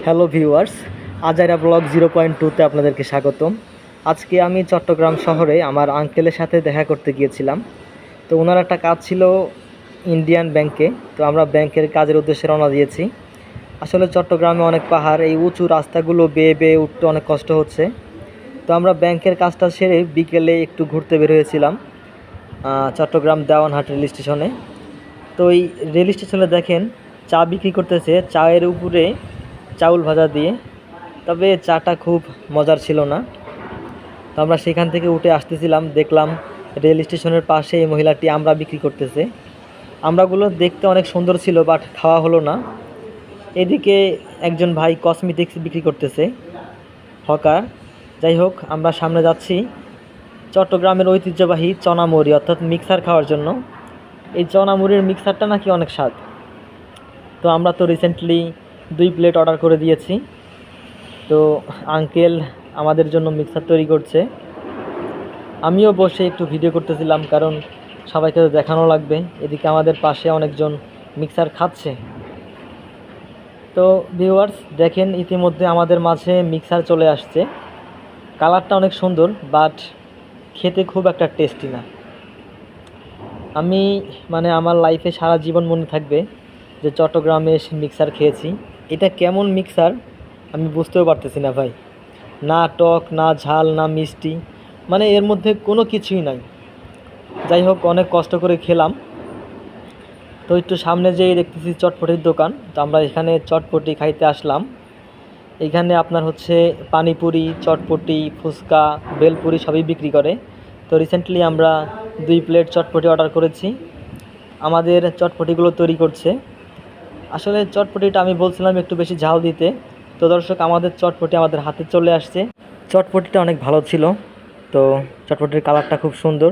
Hello viewers, আজাইরা blog 0.2তে আপনাদেরকে স্বাগতম। আজকে আমি চট্টগ্রাম শহরে আমার আঙ্কেলের সাথে দেখা করতে গিয়েছিলাম। তো ওনার একটা কাজ ছিল ইন্ডিয়ান ব্যাংকে। তো আমরা ব্যাংকের কাজের উদ্দেশ্যে রওনা দিয়েছি। আসলে চট্টগ্রামে অনেক পাহাড়, এই উঁচু রাস্তাগুলো বেয়ে বেয়ে উঠতে অনেক কষ্ট হচ্ছে। তো আমরা ব্যাংকের কাজটা সেরে বিকেলে একটু ঘুরতে বের হয়েছিলাম চট্টগ্রাম দেওয়ানহাট রেল স্টেশনে। তো এই রেল স্টেশনে দেখেন চা বিক্রি করতেছে, চায়ের উপরে চাউল ভাজা দিয়ে। তবে চাটা খুব মজার ছিল না। তো আমরা সেখান থেকে উঠে আসতেছিলাম, দেখলাম রেল স্টেশনের পাশে এই মহিলাটি আমড়া বিক্রি করতেছে। আমড়াগুলো দেখতে অনেক সুন্দর ছিল, বাট খাওয়া হলো না। এদিকে একজন ভাই কসমেটিক্স বিক্রি করতেছে, হকার। যাই হোক, আমরা সামনে যাচ্ছি চট্টগ্রামের ঐতিহ্যবাহী চনামুড়ি অর্থাৎ মিক্সার খাওয়ার জন্য। এই চনামুড়ির মিক্সারটা নাকি অনেক স্বাদ। তো আমরা তো রিসেন্টলি 2 প্লেট অর্ডার করে দিয়েছি। তো আঙ্কেল আমাদের জন্য মিক্সার তৈরি করছে। আমিও বসে একটু ভিডিও করতেছিলাম, কারণ সবাইকে তো দেখানো লাগবে। এদিকে আমাদের পাশে অনেকজন মিক্সার খাচ্ছে। তো ভিউয়ার্স দেখেন, ইতিমধ্যে আমাদের মাঝে মিক্সার চলে আসছে। কালারটা অনেক সুন্দর, বাট খেতে খুব একটা টেস্টি না। আমি আমার লাইফে সারা জীবন মনে থাকবে যে চট্টগ্রামে এসে মিক্সার খেয়েছি। এটা কেমন মিক্সার আমি বুঝতেও পারতেছি না ভাই। না টক, না ঝাল, না মিষ্টি, এর মধ্যে কোনো কিছুই নাই। যাই হোক, অনেক কষ্ট করে খেলাম। তো একটু সামনে যেয়ে দেখতেছি চটপটির দোকান। তো আমরা এখানে চটপটি খাইতে আসলাম। এখানে আপনার হচ্ছে পানিপুরি, চটপটি, ফুচকা, বেলপুরি সবই বিক্রি করে। তো রিসেন্টলি আমরা 2 প্লেট চটপটি অর্ডার করেছি। আমাদের চটপটিগুলো তৈরি করছে। আসলে চটপটিটা আমি বলছিলাম একটু বেশি ঝাল দিতে। তো দর্শক, আমাদের চটপটি আমাদের হাতে চলে আসছে। চটপটিটা অনেক ভালো ছিল। তো চটপটির কালারটা খুব সুন্দর।